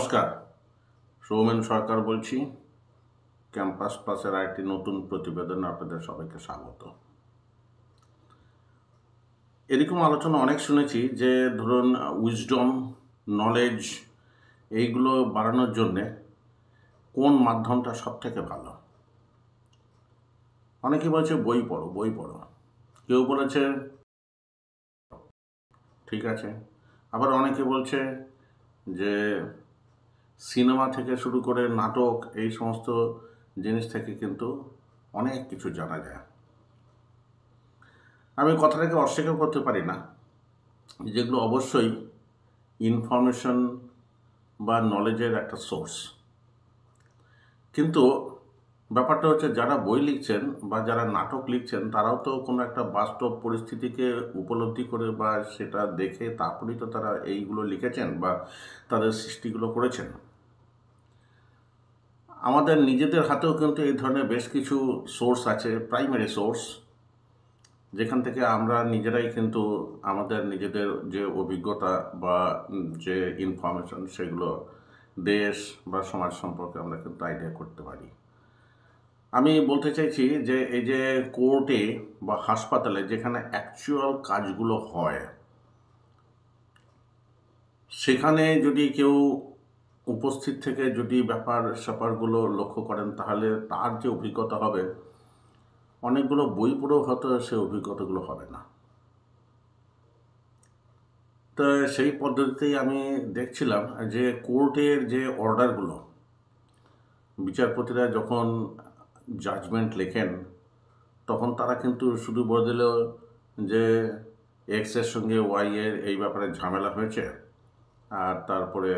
নমস্কার, সৌমেন সরকার বলছি। ক্যাম্পাস প্লাসের আরেকটি নতুন প্রতিবেদনে আপনাদের সবাইকে স্বাগত। এরকম আলোচনা অনেক শুনেছি যে ধরুন উইজডম, নলেজ এইগুলো বাড়ানোর জন্যে কোন মাধ্যমটা সবথেকে ভালো। অনেকে বলছে বই পড়ো বই পড়ো, কেউ বলেছে ঠিক আছে, আবার অনেকে বলছে যে সিনেমা থেকে শুরু করে নাটক এই সমস্ত জিনিস থেকে কিন্তু অনেক কিছু জানা যায়। আমি কথাটাকে অস্বীকার করতে পারি না, যেগুলো অবশ্যই ইনফরমেশন বা নলেজের একটা সোর্স। কিন্তু ব্যাপারটা হচ্ছে যারা বই লিখছেন বা যারা নাটক লিখছেন তারাও তো কোনো একটা বাস্তব পরিস্থিতিকে উপলব্ধি করে বা সেটা দেখে তারপরেই তো তারা এইগুলো লিখেছেন বা তাদের সৃষ্টিগুলো করেছেন। আমাদের নিজেদের হাতেও কিন্তু এই ধরনের বেশ কিছু সোর্স আছে, প্রাইমারি সোর্স, যেখান থেকে আমরা নিজেরাই কিন্তু আমাদের নিজেদের যে অভিজ্ঞতা বা যে ইনফরমেশন সেগুলো দেশ বা সমাজ সম্পর্কে আমরা কিন্তু আইডিয়া করতে পারি। আমি বলতে চাইছি যে এই যে কোর্টে বা হাসপাতালে যেখানে অ্যাকচুয়াল কাজগুলো হয়, সেখানে যদি কেউ উপস্থিত থেকে যদি ব্যাপার স্যাপারগুলো লক্ষ্য করেন তাহলে তার যে অভিজ্ঞতা হবে, অনেকগুলো বই পড়েও হয়তো সে অভিজ্ঞতাগুলো হবে না। তো সেই পদ্ধতিতেই আমি দেখছিলাম যে কোর্টের যে অর্ডারগুলো, বিচারপতিরা যখন জাজমেন্ট লেখেন তখন তারা কিন্তু শুধু বলে দিল যে এক্সের সঙ্গে ওয়াই এর এই ব্যাপারে ঝামেলা হয়েছে আর তারপরে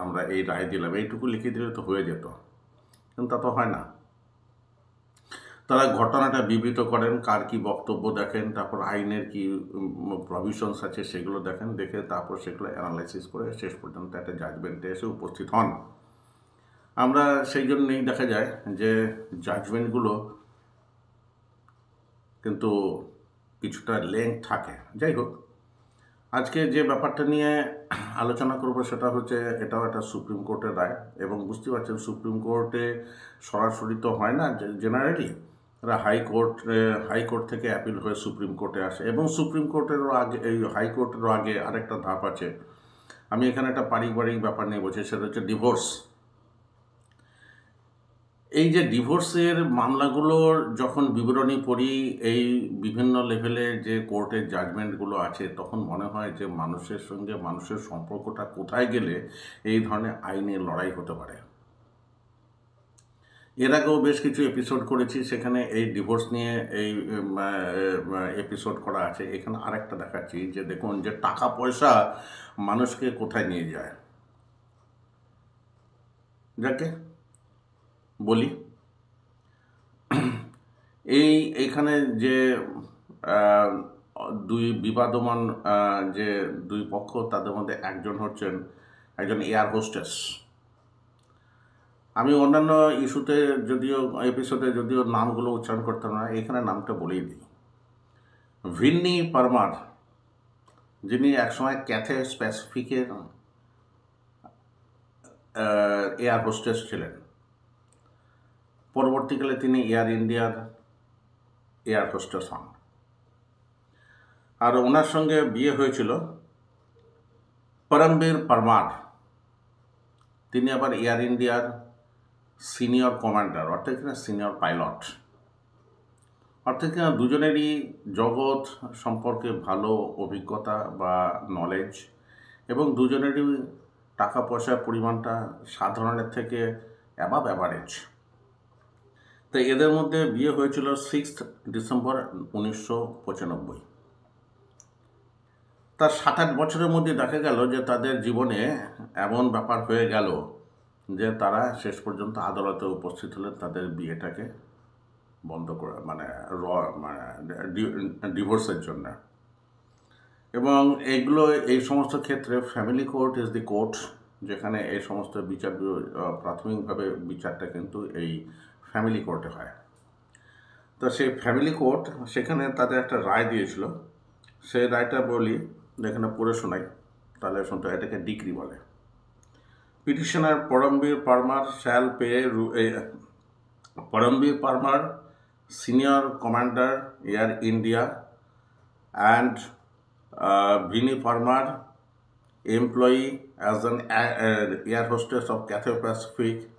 আমরা এই রায় দিলাম, এইটুকু লিখে দিলে তো হয়ে যেত, কিন্তু তা তো হয় না। তারা ঘটনাটা বিবৃত করেন, কার কি বক্তব্য দেখেন, তারপর আইনের কি প্রভিশনস আছে সেগুলো দেখেন, দেখে তারপর সেগুলো অ্যানালাইসিস করে শেষ পর্যন্ত একটা জাজমেন্টে এসে উপস্থিত হন। আমরা সেই জন্যই দেখা যায় যে জাজমেন্টগুলো কিন্তু কিছুটা লেন্থ থাকে। যাই হোক, আজকে যে ব্যাপারটা নিয়ে আলোচনা করব সেটা হচ্ছে, এটাও একটা সুপ্রিম কোর্টের রায়, এবং বুঝতে পারছেন সুপ্রিম কোর্টে সরাসরি তো হয় না, জেনারেলি এরা হাইকোর্ট থেকে অ্যাপিল হয়ে সুপ্রিম কোর্টে আসে, এবং সুপ্রিম কোর্টেরও আগে এই হাইকোর্টেরও আগে আরেকটা ধাপ আছে। আমি এখানে একটা পারিবারিক ব্যাপার নিয়ে বলছি, সেটা হচ্ছে ডিভোর্স। এই যে ডিভোর্সের মামলাগুলোর যখন বিবরণী পড়ি, এই বিভিন্ন লেভেলে যে কোর্টের জাজমেন্টগুলো আছে, তখন মনে হয় যে মানুষের সঙ্গে মানুষের সম্পর্কটা কোথায় গেলে এই ধরনের আইনের লড়াই হতে পারে। এর আগেও বেশ কিছু এপিসোড করেছি, সেখানে এই ডিভোর্স নিয়ে এই এপিসোড করা আছে। এখানে আরেকটা দেখাচ্ছি যে দেখুন যে টাকা পয়সা মানুষকে কোথায় নিয়ে যায়। যাকে বলি, এইখানে যে দুই বিবাদমান যে দুই পক্ষ, তাদের মধ্যে একজন হচ্ছেন একজন এয়ার হোস্টেস। আমি অন্যান্য ইস্যুতে যদিও এপিসোডে যদিও নামগুলো উচ্চারণ করতাম না, এখানে নামটা বলেই দিই। ভিন্নি পারমার, যিনি একসময় ক্যাথে প্যাসিফিকের এয়ার হোস্টেস ছিলেন, পরবর্তীকালে তিনি এয়ার ইন্ডিয়ার এয়ার হোস্টেস হন, আর ওনার সঙ্গে বিয়ে হয়েছিল পরমবীর পারমার। তিনি আবার এয়ার ইন্ডিয়ার সিনিয়র কমান্ডার, অর্থাৎ কিনা সিনিয়র পাইলট, অর্থাৎ কিনা দুজনেরই জগৎ সম্পর্কে ভালো অভিজ্ঞতা বা নলেজ, এবং দুজনেরই টাকা পয়সার পরিমাণটা সাধারণের থেকে অ্যাবাভ অ্যাভারেজ। তো এদের মধ্যে বিয়ে হয়েছিল 6 ডিসেম্বর 1995। তার 7-8 বছরের মধ্যে দেখা গেল যে তাদের জীবনে এমন ব্যাপার হয়ে গেল যে তারা শেষ পর্যন্ত আদালতে উপস্থিত হলেন তাদের বিয়েটাকে বন্ধ করে, মানে ডিভোর্সের জন্য। এবং এগুলো এই সমস্ত ক্ষেত্রে family court is the court, যেখানে এই সমস্ত বিচার প্রাথমিকভাবে বিচারটা কিন্তু এই ফ্যামিলি কোর্টে হয়। তো সেই ফ্যামিলি কোর্ট সেখানে তাদের একটা রায় দিয়েছিল। সেই রায়টা বলি, এখানে পড়ে শোনাই, তাহলে শুনতে, এটাকে ডিক্রি বলে। Petitioner Parambir Parmar shall pay Parambir Parmar, Senior Commander Air India, and Bini Parmar, employee as an air hostess of Cathay Pacific.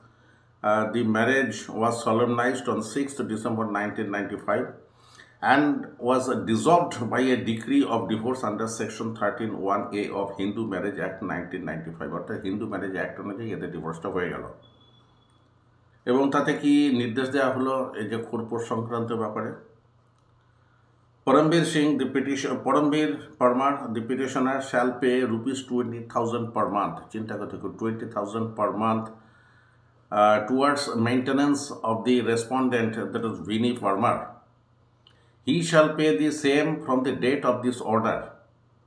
The marriage was solemnized on 6th December 1995 and was dissolved by a decree of divorce under section 13(1)(a) of Hindu Marriage Act 1995 অর্থাৎ Hindu marriage act অনুযায়ী এদের ডিভোর্সটা হয়ে গেল। এবং তাতে কি নির্দেশ দেওয়া হলো এই যে খোরপোশ সংক্রান্ত ব্যাপারে? Parambir Singh, Parambir Parmar, the petitioner shall pay rupees 20,000 per month. চিন্তা করতে 20,000 per month towards maintenance of the respondent, that is Vini Parmar. He shall pay the same from the date of this order,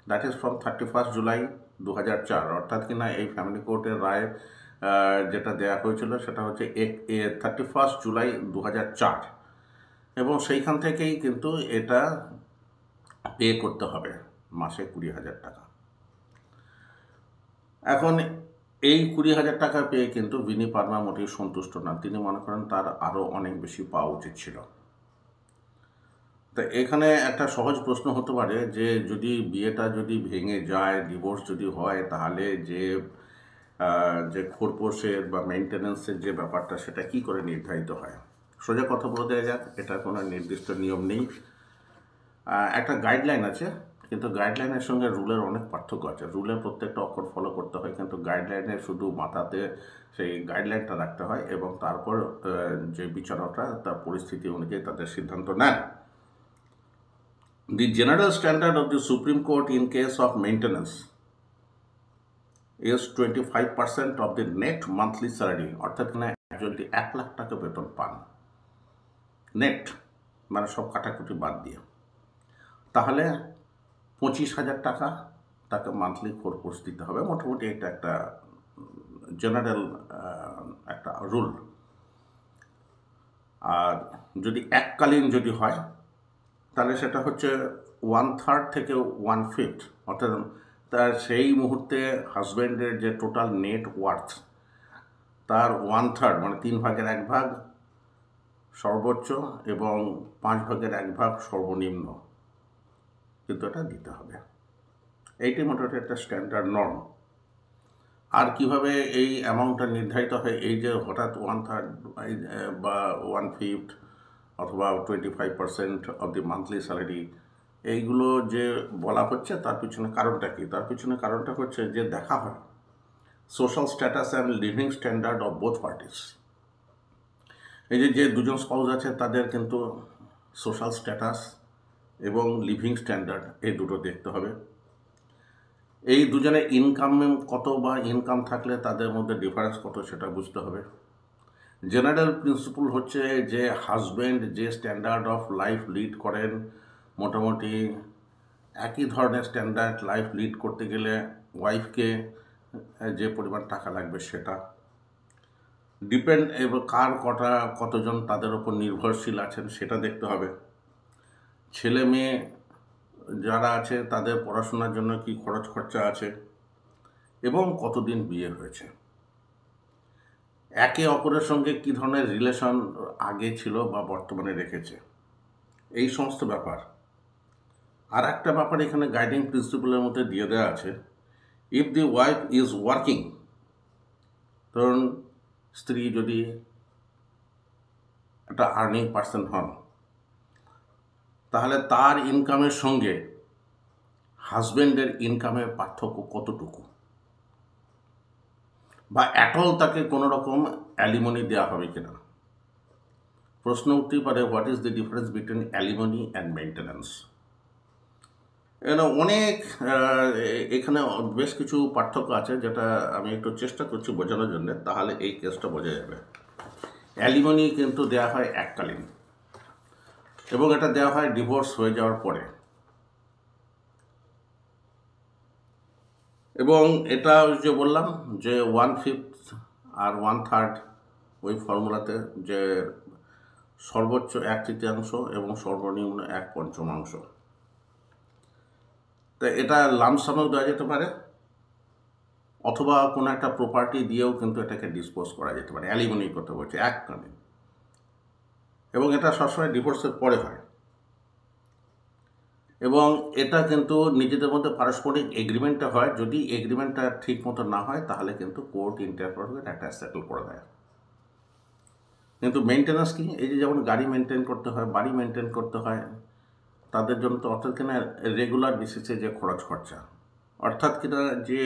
that is from 31st July 2004 অর্থাৎ কিনা এই family কোর্টের রায় যেটা দেওয়া হয়েছিল সেটা হচ্ছে 31st জুলাই 2004 এবং সেইখান থেকেই কিন্তু এটা পে করতে হবে মাসে 20,000 টাকা। এখন এই 20,000 টাকা পেয়ে কিন্তু বিনি পার্মা মোটেই সন্তুষ্ট না, তিনি মনে করেন তার আরও অনেক বেশি পাওয়া উচিত ছিল। তা এখানে একটা সহজ প্রশ্ন হতে পারে যে যদি বিয়েটা যদি ভেঙে যায়, ডিভোর্স যদি হয়, তাহলে যে খোরপোশের বা মেনটেন্যান্সের যে ব্যাপারটা সেটা কি করে নির্ধারিত হয়? সোজা কথা বলে দেওয়া যাক, এটা কোনো নির্দিষ্ট নিয়ম নেই, একটা গাইডলাইন আছে, কিন্তু গাইডলাইনের সঙ্গে রুলের অনেক পার্থক্য আছে। রুলের প্রত্যেকটা অক্ষর ফলো করতে হয়, কিন্তু গাইডলাইনের শুধু মাথাতে সেই গাইডলাইনটা রাখতে হয় এবং তারপর যে বিচারকরা তার পরিস্থিতি অনুযায়ী তাদের সিদ্ধান্ত নেন। The general standard of the Supreme Court in case of maintenance is 25% of the net monthly salary, অর্থাৎ না যদি 1 লাখ টাকা বেতন পান নেট, মানে সব কাটাকুটি বাদ দিয়ে, তাহলে 25,000 টাকা তাকে মান্থলি খোরপোশ দিতে হবে। মোটামুটি এটা একটা জেনারেল একটা রুল। আর যদি এককালীন যদি হয় তাহলে সেটা হচ্ছে 1/3 থেকে 1/5, অর্থাৎ তার সেই মুহূর্তে হাজব্যান্ডের যে টোটাল নেট ওয়ার্থ তার 1/3 মানে 3 ভাগের 1 ভাগ সর্বোচ্চ এবং 5 ভাগের 1 ভাগ সর্বনিম্ন, কিন্তু এটা দিতে হবে। এইটি মোটামুটি একটা স্ট্যান্ডার্ড নর্ম। আর কিভাবে এই অ্যামাউন্টটা নির্ধারিত হয়, এই যে হঠাৎ 1/3 বা 1/5 অথবা 25% অফ দি মান্থলি স্যালারি, এইগুলো যে বলা হচ্ছে তার পিছনে কারণটা কি? তার পিছনে কারণটা হচ্ছে যে দেখা হয় social status and living standard of both parties. এই যে দুজন স্পাউস আছে তাদের কিন্তু সোশ্যাল স্ট্যাটাস এবং লিভিং স্ট্যান্ডার্ড এই দুটো দেখতে হবে। এই দুজনের ইনকাম কত বা ইনকাম থাকলে তাদের মধ্যে ডিফারেন্স কত সেটা বুঝতে হবে। জেনারেল প্রিন্সিপাল হচ্ছে যে হাজব্যান্ড যে স্ট্যান্ডার্ড অফ লাইফ লিড করেন, মোটামুটি একই ধরনের স্ট্যান্ডার্ড লাইফ লিড করতে গেলে ওয়াইফকে যে পরিমাণ টাকা লাগবে সেটা ডিপেন্ড, এবং কতজন তাদের ওপর নির্ভরশীল আছেন সেটা দেখতে হবে। ছেলে মেয়ে যারা আছে তাদের পড়াশোনার জন্য কি খরচ খরচা আছে এবং কতদিন বিয়ে হয়েছে, একে অপরের সঙ্গে কী ধরনের রিলেশন আগে ছিল বা বর্তমানে রেখেছে, এই সমস্ত ব্যাপার। আর একটা ব্যাপার এখানে গাইডিং প্রিন্সিপালের মধ্যে দিয়ে দেওয়া আছে, if the wife is working, ধরুন স্ত্রী যদি একটা আর্নিং পার্সন হন, তাহলে তার ইনকামের সঙ্গে হাজব্যান্ডের ইনকামের পার্থক্য কতটুকু, বা অ্যাটল তাকে কোনো রকম অ্যালিমনি দেওয়া হবে কিনা। প্রশ্ন উঠতেই পারে, what is the difference between alimony and maintenance. অনেক এখানে বেশ কিছু পার্থক্য আছে, যেটা আমি একটু চেষ্টা করছি বোঝানোর জন্য, তাহলে এই কেসটা বোঝা যাবে। অ্যালিমনি কিন্তু দেওয়া হয় এককালীন এবং এটা দেওয়া হয় ডিভোর্স হয়ে যাওয়ার পরে, এবং এটা যে বললাম যে 1/5 আর 1/3 ওই ফর্মুলাতে যে সর্বোচ্চ 1/3 এবং সর্বনিম্ন 1/5। তা এটা লামসামেও দেওয়া যেতে পারে, অথবা কোনো একটা প্রপার্টি দিয়েও কিন্তু এটাকে ডিসপোজ করা যেতে পারে, অ্যালিমনি করতে বলছে এককালীন, এবং এটা সবসময় ডিভোর্সের পরে হয়। এবং এটা কিন্তু নিজেদের মধ্যে পারস্পরিক এগ্রিমেন্টটা হয়, যদি এগ্রিমেন্টটা ঠিক মতো না হয় তাহলে কিন্তু কোর্ট ইন্টারফেয়ার করে একটা সেটেল করে দেয়। কিন্তু মেনটেন্যান্স কি, এই যে যেমন গাড়ি মেনটেন করতে হয়, বাড়ি মেনটেন করতে হয়, তাদের জন্য তো অর্থাৎ কিনা রেগুলার বেসিসে যে খরচ খরচা, অর্থাৎ কিনা যে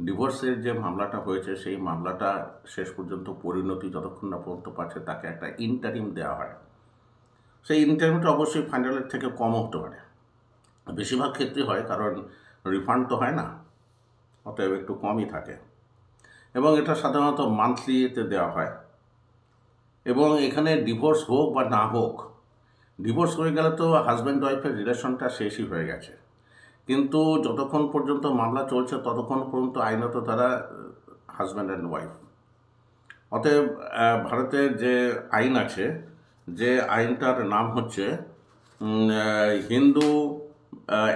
ডিভোর্সের যে মামলাটা হয়েছে সেই মামলাটা শেষ পর্যন্ত পরিণতি যতক্ষণ না পর্যন্ত পাচ্ছে তাকে একটা ইন্টারিম দেওয়া হয়। সেই ইন্টারিমটা অবশ্যই ফাইনালের থেকে কমও হতে পারে, বেশিরভাগ ক্ষেত্রে হয়, কারণ রিফান্ড তো হয় না, অতএব একটু কমই থাকে। এবং এটা সাধারণত মান্থলিতে দেওয়া হয়। এবং এখানে ডিভোর্স হোক বা না হোক, ডিভোর্স হয়ে গেলে তো হাজব্যান্ড ওয়াইফের রিলেশনটা শেষই হয়ে গেছে, কিন্তু যতক্ষণ পর্যন্ত মামলা চলছে ততক্ষণ পর্যন্ত আইনত তারা হাজব্যান্ড অ্যান্ড ওয়াইফ। অতএব ভারতের যে আইন আছে, যে আইনটার নাম হচ্ছে Hindu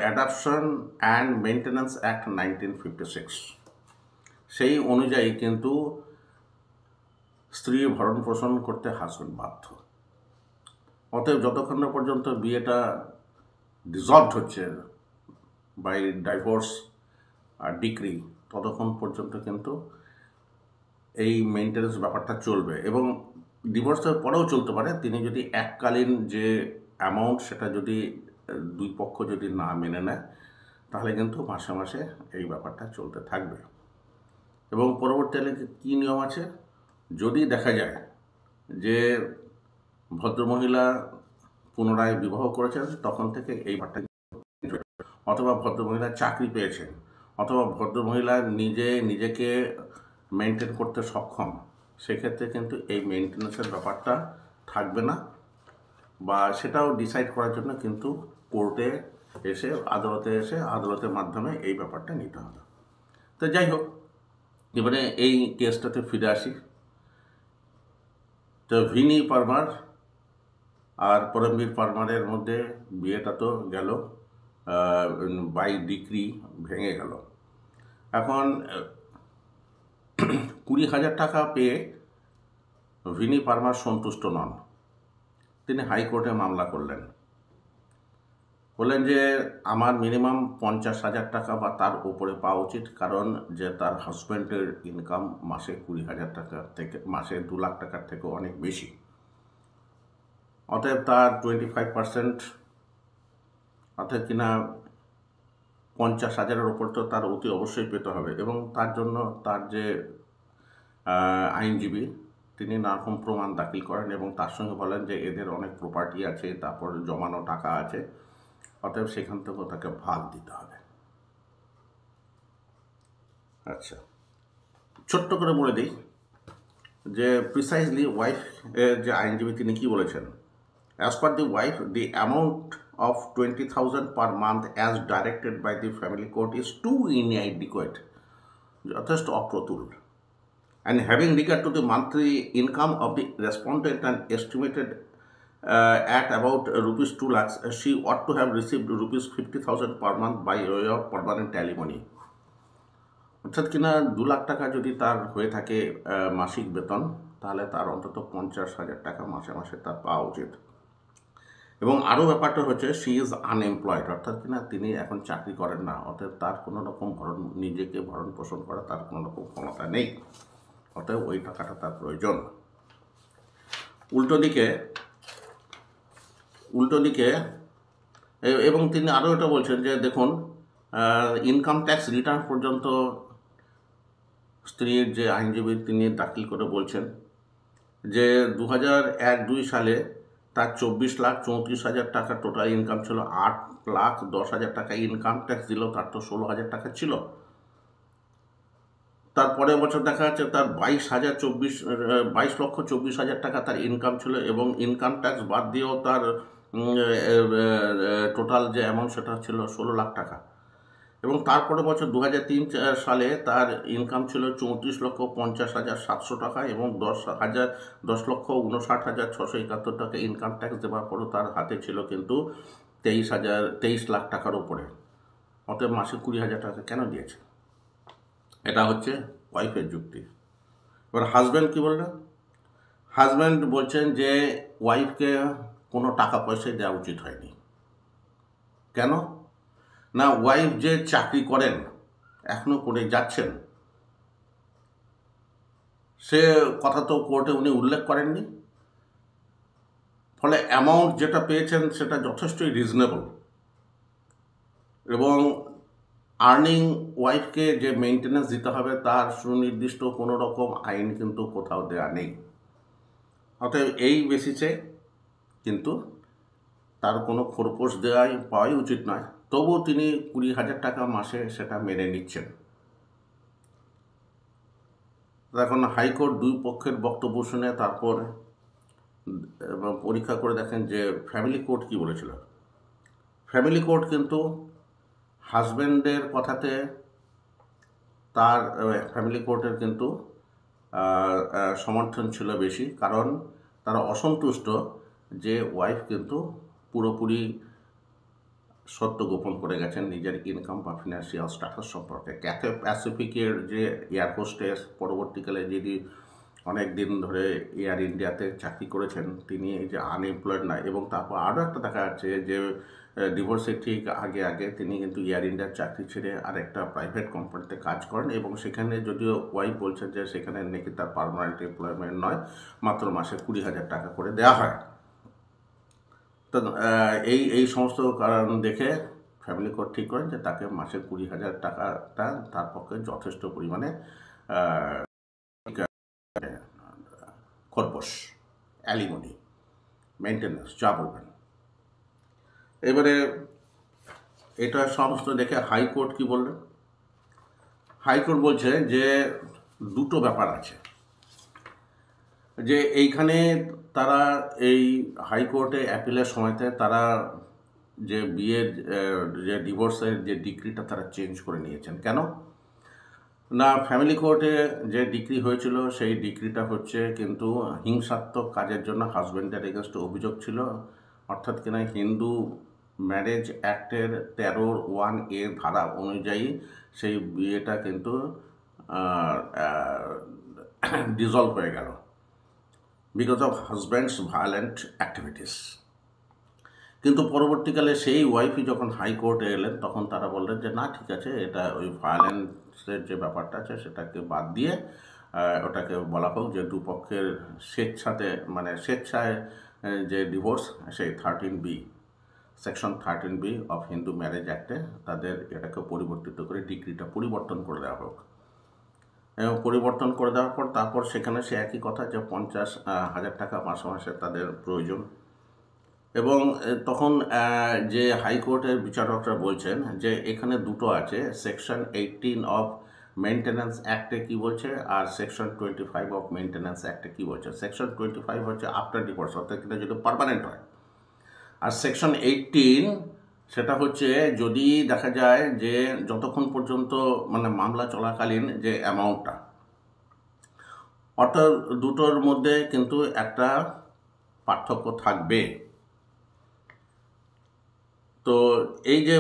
adoption and maintenance act 1956, সেই অনুযায়ী কিন্তু স্ত্রী ভরণ পোষণ করতে হাজব্যান্ড বাধ্য। অতএব যতক্ষণ না পর্যন্ত বিয়েটা ডিসলভড হচ্ছে বাই ডাইভোর্স ডিক্রি, ততক্ষণ পর্যন্ত কিন্তু এই মেনটেন্যান্স ব্যাপারটা চলবে। এবং ডিভোর্সের পরেও চলতে পারে, তিনি যদি এককালীন যে অ্যামাউন্ট সেটা যদি দুই পক্ষ যদি না মেনে নেয় তাহলে কিন্তু মাসে মাসে এই ব্যাপারটা চলতে থাকবে। এবং পরবর্তীকালে কী নিয়ম আছে, যদি দেখা যায় যে ভদ্রমহিলা পুনরায় বিবাহ করেছেন তখন থেকে এই ব্যাপারটা, অথবা ভদ্রমহিলা চাকরি পেয়েছেন, অথবা ভদ্রমহিলা নিজেকে মেনটেন করতে সক্ষম, সেক্ষেত্রে কিন্তু এই মেনটেন্যান্সের ব্যাপারটা থাকবে না, বা সেটাও ডিসাইড করার জন্য কিন্তু কোর্টে এসে আদালতের মাধ্যমে এই ব্যাপারটা নিতে হবে। তো যাই হোক, এবারে এই কেসটাতে ফিরে আসি। তো ভিনি পারমার আর পরমবীর পারমারের মধ্যে বিয়েটা তো গেল, বাই ডিক্রি ভেঙে গেল। এখন 20,000 টাকা পেয়ে ভিনি পারমার সন্তুষ্ট নন, তিনি হাইকোর্টে মামলা করলেন, বললেন যে আমার মিনিমাম 50,000 টাকা বা তার উপরে পাওয়া উচিত, কারণ যে তার হাজব্যান্ডের ইনকাম মাসে 20,000 টাকা থেকে মাসে 2 লাখ টাকার থেকে অনেক বেশি। অতএব তার 25%, অর্থাৎ কিনা 50,000-এর ওপর তো তার অতি অবশ্যই পেতে হবে। এবং তার জন্য তার যে আইনজীবী তিনি নানারকম প্রমাণ দাখিল করেন এবং তার সঙ্গে বলেন যে এদের অনেক প্রপার্টি আছে, তারপর জমানো টাকা আছে, অতএব সেখান থেকেও তাকে ভাগ দিতে হবে। আচ্ছা, ছোট্ট করে বলে দিই যে প্রিসাইজলি ওয়াইফ যে আইনজীবী তিনি কি বলেছেন। As per the wife, the amount of 20,000 per month as directed by the family court is too inadequate, যথেষ্ট অপ্রতুল, and having regard to the monthly income of the respondent and estimated at about rupees 2 lakhs, she ought to have received rupees 50,000 per month by way of permanent alimony. অর্থাৎ কিনা 2 লাখ টাকা যদি তার হয়ে থাকে মাসিক বেতন, তাহলে তার অন্তত 50,000 টাকা মাসে মাসে তার পাওয়া উচিত। এবং আরও ব্যাপারটা হচ্ছে শি ইজ আনএমপ্লয়েড, অর্থাৎ কিনা তিনি এখন চাকরি করেন না, অতএব তার কোনো রকম নিজেকে ভরণ পোষণ করা তার কোনো রকম ক্ষমতা নেই, অতএব ওই টাকাটা তার প্রয়োজন। উল্টো দিকে এবং তিনি আরও এটা বলছেন যে দেখুন, ইনকাম ট্যাক্স রিটার্ন পর্যন্ত স্ত্রীর যে আইনজীবী তিনি দাখিল করে বলছেন যে 2001-2 সালে তার 24,34,000 টাকা টোটাল ইনকাম ছিল, 8,10,000 টাকা ইনকাম ট্যাক্স দিল, তার তো 16,000 টাকা ছিল। তার পরের বছর দেখা যাচ্ছে তার 22,24,000 টাকা তার ইনকাম ছিল, এবং ইনকাম ট্যাক্স বাদ দিয়েও তার টোটাল যে অ্যামাউন্ট সেটা ছিল 16 লাখ টাকা। এবং তারপরে বছর 2003 সালে তার ইনকাম ছিল 34,50,700 টাকা, এবং 10,59,671 টাকা ইনকাম ট্যাক্স দেওয়ার পরও তার হাতে ছিল কিন্তু 23 লাখ টাকার ওপরে। অতএব মাসে 20,000 টাকা কেন দিয়েছে? এটা হচ্ছে ওয়াইফের যুক্তি। এবার হাজব্যান্ড কী বললেন? হাজব্যান্ড বলছেন যে ওয়াইফকে কোনো টাকা পয়সাই দেওয়া উচিত হয়নি। কেন না, ওয়াইফ যে চাকরি করেন, এখনও করে যাচ্ছেন, সে কথা তো কোর্টে উনি উল্লেখ করেননি। ফলে অ্যামাউন্ট যেটা পেয়েছেন সেটা যথেষ্টই রিজনেবল, এবং আর্নিং ওয়াইফকে যে মেনটেন্যান্স দিতে হবে তার সুনির্দিষ্ট কোনো রকম আইন কিন্তু কোথাও দেওয়া নেই। অতএব এই বেসিসে কিন্তু তার কোনো খোরপোশ পাওয়াই উচিত নয়। তবুও তিনি 20,000 টাকা মাসে সেটা মেনে নিচ্ছেন। এখন হাইকোর্ট দুই পক্ষের বক্তব্য শুনে তারপর পরীক্ষা করে দেখেন যে ফ্যামিলি কোর্ট কি বলেছিল। ফ্যামিলি কোর্ট কিন্তু হাজব্যান্ডের কথাতে তার ফ্যামিলি কোর্টের কিন্তু সমর্থন ছিল বেশি, কারণ তারা অসন্তুষ্ট যে ওয়াইফ কিন্তু পুরোপুরি সত্য গোপন করে গেছেন নিজের ইনকাম বা ফিনান্সিয়াল স্ট্যাটাস সম্পর্কে। ক্যাথে প্যাসিফিকের যে এয়ার হোস্টেস, পরবর্তীকালে যিনি অনেক দিন ধরে এয়ার ইন্ডিয়াতে চাকরি করেছেন, তিনি এই যে আনএমপ্লয়েড না, এবং তারপর আরও একটা দেখা যাচ্ছে যে ডিভোর্সের ঠিক আগে আগে তিনি কিন্তু এয়ার ইন্ডিয়ার চাকরি ছেড়ে আরেকটা প্রাইভেট কোম্পানিতে কাজ করেন, এবং সেখানে যদিও ওয়াইফ বলছেন যে সেখানে নাকি তার পার্মানেন্ট এমপ্লয়মেন্ট নয়, মাত্র মাসে 20,000 টাকা করে দেওয়া হয়। তো এই সমস্ত কারণ দেখে ফ্যামিলি কোর্ট ঠিক করেন যে তাকে মাসে 20,000 টাকাটা তার পক্ষে যথেষ্ট পরিমাণে খরপোশ, অ্যালিমনি, মেনটেন্যান্স যা বলবেন। এবারে এটা সমস্ত দেখে হাইকোর্ট কি বললেন? হাইকোর্ট বলছে যে দুটো ব্যাপার আছে, যে এইখানে তারা এই হাইকোর্টে অ্যাপিলের সময়তে তারা যে বিয়ের যে ডিভোর্সের যে ডিক্রিটা তারা চেঞ্জ করে নিয়েছেন। কেন না, ফ্যামিলি কোর্টে যে ডিক্রি হয়েছিল সেই ডিক্রিটা হচ্ছে কিন্তু হিংসাত্মক কাজের জন্য হাজব্যান্ডের এগেনস্টে অভিযোগ ছিল, অর্থাৎ কিনা হিন্দু ম্যারেজ অ্যাক্টের 13(1)A ধারা অনুযায়ী সেই বিয়েটা কিন্তু ডিসলভ হয়ে গেল because of husbands violent activities. কিন্তু পরবর্তীকালে সেই ওয়াইফই যখন হাইকোর্টে এলেন তখন তারা বললেন যে না, ঠিক আছে, এটা ওই ভায়োলেন্সের যে ব্যাপারটা আছে সেটাকে বাদ দিয়ে ওটাকে বলা হোক যে দুপক্ষের স্বেচ্ছায় যে ডিভোর্স, সেই section 13B of Hindu marriage অ্যাক্টে তাদের এটাকে পরিবর্তিত করে ডিক্রিটা পরিবর্তন করে দেওয়া হোক। এবং পরিবর্তন করে দেওয়ার পর তারপর সেখানে সে একই কথা যে 50,000 টাকা মাসে মাসে তাদের প্রয়োজন। এবং তখন যে হাইকোর্টের বিচারকরা বলছেন যে এখানে দুটো আছে, সেকশন 18 অফ মেনটেন্যান্স অ্যাক্টে কী বলছে আর সেকশন 25 অফ মেনটেন্যান্স অ্যাক্টে কী বলছে। সেকশন 25 হচ্ছে আফটার ডিভোর্স, অর্থাৎ এটা যদি পার্মানেন্ট হয়, আর সেকশন 18 সেটা হচ্ছে যদি দেখা যায় যে যতক্ষণ পর্যন্ত মামলা চলাকালীন যে অ্যামাউন্টটা, অর্থাৎ দুটোর মধ্যে কিন্তু একটা পার্থক্য থাকবে। তো এই যে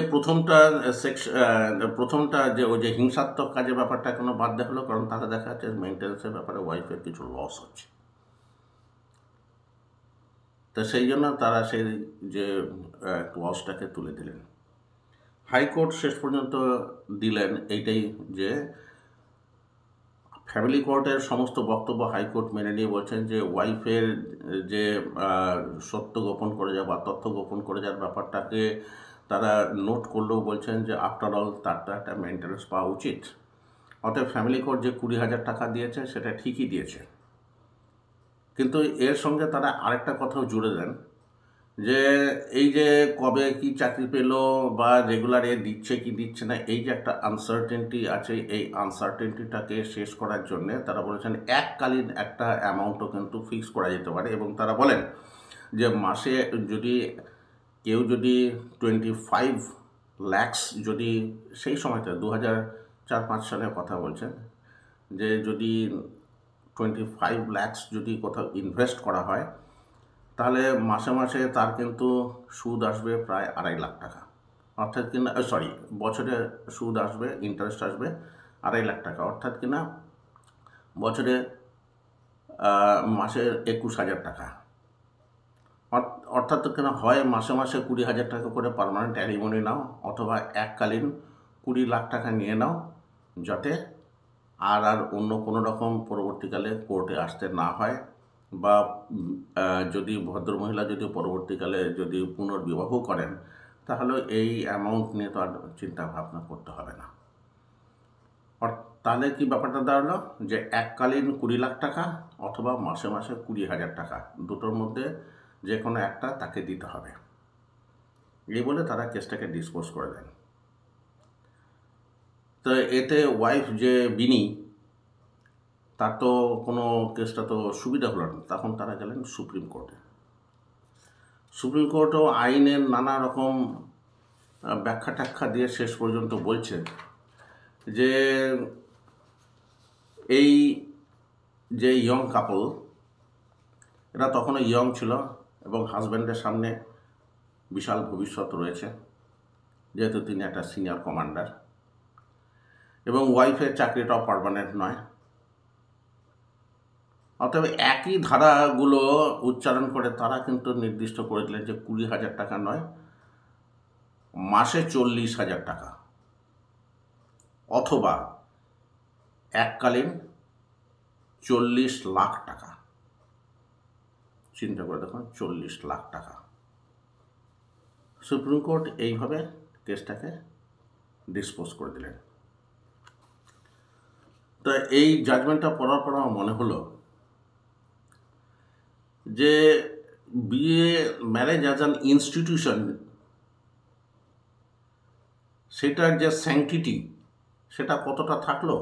প্রথমটা যে ওই যে হিংসাত্মক কাজের ব্যাপারটা এখনো বাদ দেওয়া হলো, কারণ তাহলে দেখা যাচ্ছে মেনটেন্যান্সের ব্যাপারে ওয়াইফের কিছু লস হচ্ছে। তো সেই জন্য তারা সেই যে ক্লজটাকে তুলে দিলেন। হাইকোর্ট শেষ পর্যন্ত দিলেন এইটাই যে ফ্যামিলি কোর্টের সমস্ত বক্তব্য হাইকোর্ট মেনে নিয়ে বলছেন যে ওয়াইফের যে সত্য গোপন করে যাওয়া বা তথ্য গোপন করে যাওয়ার ব্যাপারটাকে তারা নোট করলেও বলছেন যে আফটার অল তার তো একটা মেনটেন্যান্স পাওয়া উচিত। অতএব ফ্যামিলি কোর্ট যে 20,000 টাকা দিয়েছে সেটা ঠিকই দিয়েছে, কিন্তু এর সঙ্গে তারা আরেকটা কথাও জুড়ে দেন যে এই যে কবে কি চাকরি পেল বা রেগুলার দিচ্ছে কি দিচ্ছে না, এই যে একটা আনসার্টেনটি আছে, এই আনসার্টেনটিটাকে শেষ করার জন্য তারা বলেছেন এককালীন একটা অ্যামাউন্টও কিন্তু ফিক্স করা যেতে পারে। এবং তারা বলেন যে মাসে যদি কেউ যদি 25 লাখ যদি সেই সময়তে 2004-05 সালের কথা বলছেন, যে যদি 25 লাখ যদি কোথাও ইনভেস্ট করা হয় তাহলে মাসে মাসে তার কিন্তু সুদ আসবে প্রায় 2.5 লাখ টাকা, অর্থাৎ বছরে সুদ আসবে, ইন্টারেস্ট আসবে 2.5 লাখ টাকা, অর্থাৎ কিনা বছরে মাসে 21,000 টাকা। অর্থাৎ কিনা হয় মাসে মাসে 20,000 টাকা করে পার্মানেন্ট অ্যালিমনি নাও, অথবা এককালীন 20 লাখ টাকা নিয়ে নাও, যাতে আর অন্য কোনো রকম পরবর্তীকালে কোর্টে আসতে না হয়, বা যদি ভদ্রমহিলা যদি পরবর্তীকালে যদি পুনর্বিবাহ করেন, তাহলে এই অ্যামাউন্ট নিয়ে তো আর চিন্তা ভাবনা করতে হবে না। তাহলে কি ব্যাপারটা দাঁড়ালো যে এককালীন 20 লাখ টাকা অথবা মাসে মাসে 20,000 টাকা, দুটোর মধ্যে যে কোনো একটা তাকে দিতে হবে। এই বলে তারা কেসটাকে ডিসপোজ করে দেন। তো এতে ওয়াইফ যে বিনি, তার তো কোনো কেসটা তো সুবিধা হলো না। তখন তারা গেলেন সুপ্রিম কোর্টে। সুপ্রিম কোর্টও আইনের নানা রকম ব্যাখ্যা ট্যাখ্যা দিয়ে শেষ পর্যন্ত বলছে যে এই যে ইয়ং কাপল, এরা তখনও ইয়ং ছিল এবং হাজব্যান্ডের সামনে বিশাল ভবিষ্যৎ রয়েছে, যেহেতু তিনি একটা সিনিয়র কমান্ডার, এবং ওয়াইফের চাকরিটাও পার্মানেন্ট নয়। অতএব একই ধারাগুলো উচ্চারণ করে তারা কিন্তু নির্দিষ্ট করে দিলেন যে 20,000 টাকা নয়, মাসে 40,000 টাকা, অথবা এককালীন 40 লাখ টাকা। চিন্তা করে দেখুন, 40 লাখ টাকা। সুপ্রিম কোর্ট এইভাবে কেসটাকে ডিসপোজ করে দিলেন। তো এই জাজমেন্টটা পড়ার পর আমার মনে হলো যে বিয়ে, ম্যারেজ অ্যাজ অ্যান ইনস্টিটিউশন, সেটার যে স্যাংটিটি সেটা কতটা থাকলো,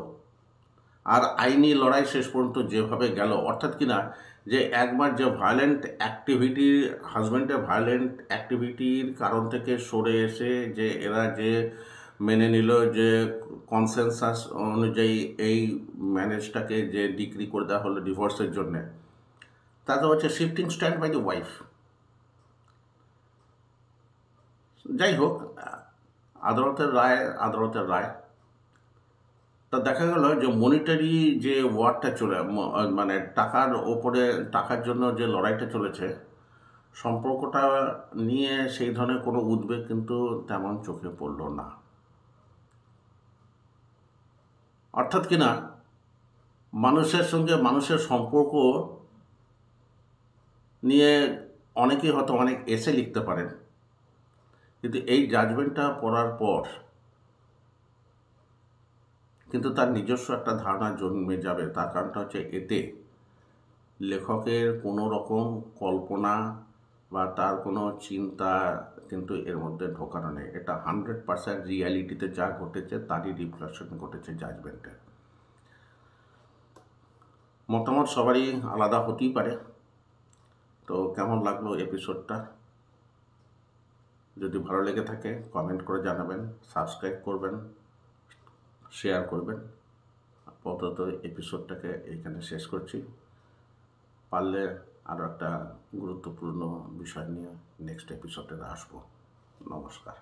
আর আইনি লড়াই শেষ পর্যন্ত যেভাবে গেল, অর্থাৎ কিনা যে একবার যে ভায়োলেন্ট অ্যাক্টিভিটি, হাজব্যান্ডের ভায়োলেন্ট অ্যাক্টিভিটির কারণ থেকে সরে এসে যে এরা যে মেনে নিল যে কনসেনসাস অনুযায়ী এই ম্যারেজটাকে যে ডিক্রি করে দেওয়া হলো ডিভোর্সের জন্যে, তাতে হচ্ছে shifting stand by the wife. যাই হোক, আদালতের রায়। তা দেখা গেল যে মনিটারি যে ওয়ারটা মানে টাকার ওপরে, টাকার জন্য যে লড়াইটা চলেছে, সম্পর্কটা নিয়ে সেই ধরনের কোনো উদ্বেগ কিন্তু তেমন চোখে পড়ল না। অর্থাৎ কিনা মানুষের সঙ্গে মানুষের সম্পর্ক নিয়ে অনেকেই হয়তো অনেক এসে লিখতে পারেন, কিন্তু এই জাজমেন্টটা পড়ার পর কিন্তু তার নিজস্ব একটা ধারণা জন্মে যাবে। তার কারণটা হচ্ছে এতে লেখকের কোনো রকম কল্পনা বা তার কোনো চিন্তা কিন্তু এর মধ্যে ঢোকানো নেই। এটা 100% রিয়ালিটিতে যা ঘটেছে তারই রিফ্লেকশন ঘটেছে জাজমেন্টে। মতামত সবারই আলাদা হতেই পারে। তো কেমন লাগলো এপিসোডটা? যদি ভালো লেগে থাকে কমেন্ট করে জানাবেন, সাবস্ক্রাইব করবেন, শেয়ার করবেন। আপাতত এপিসোডটাকে এইখানে শেষ করছি। পারলে আরও একটা গুরুত্বপূর্ণ বিষয় নিয়ে নেক্সট এপিসোডে আসবো। নমস্কার।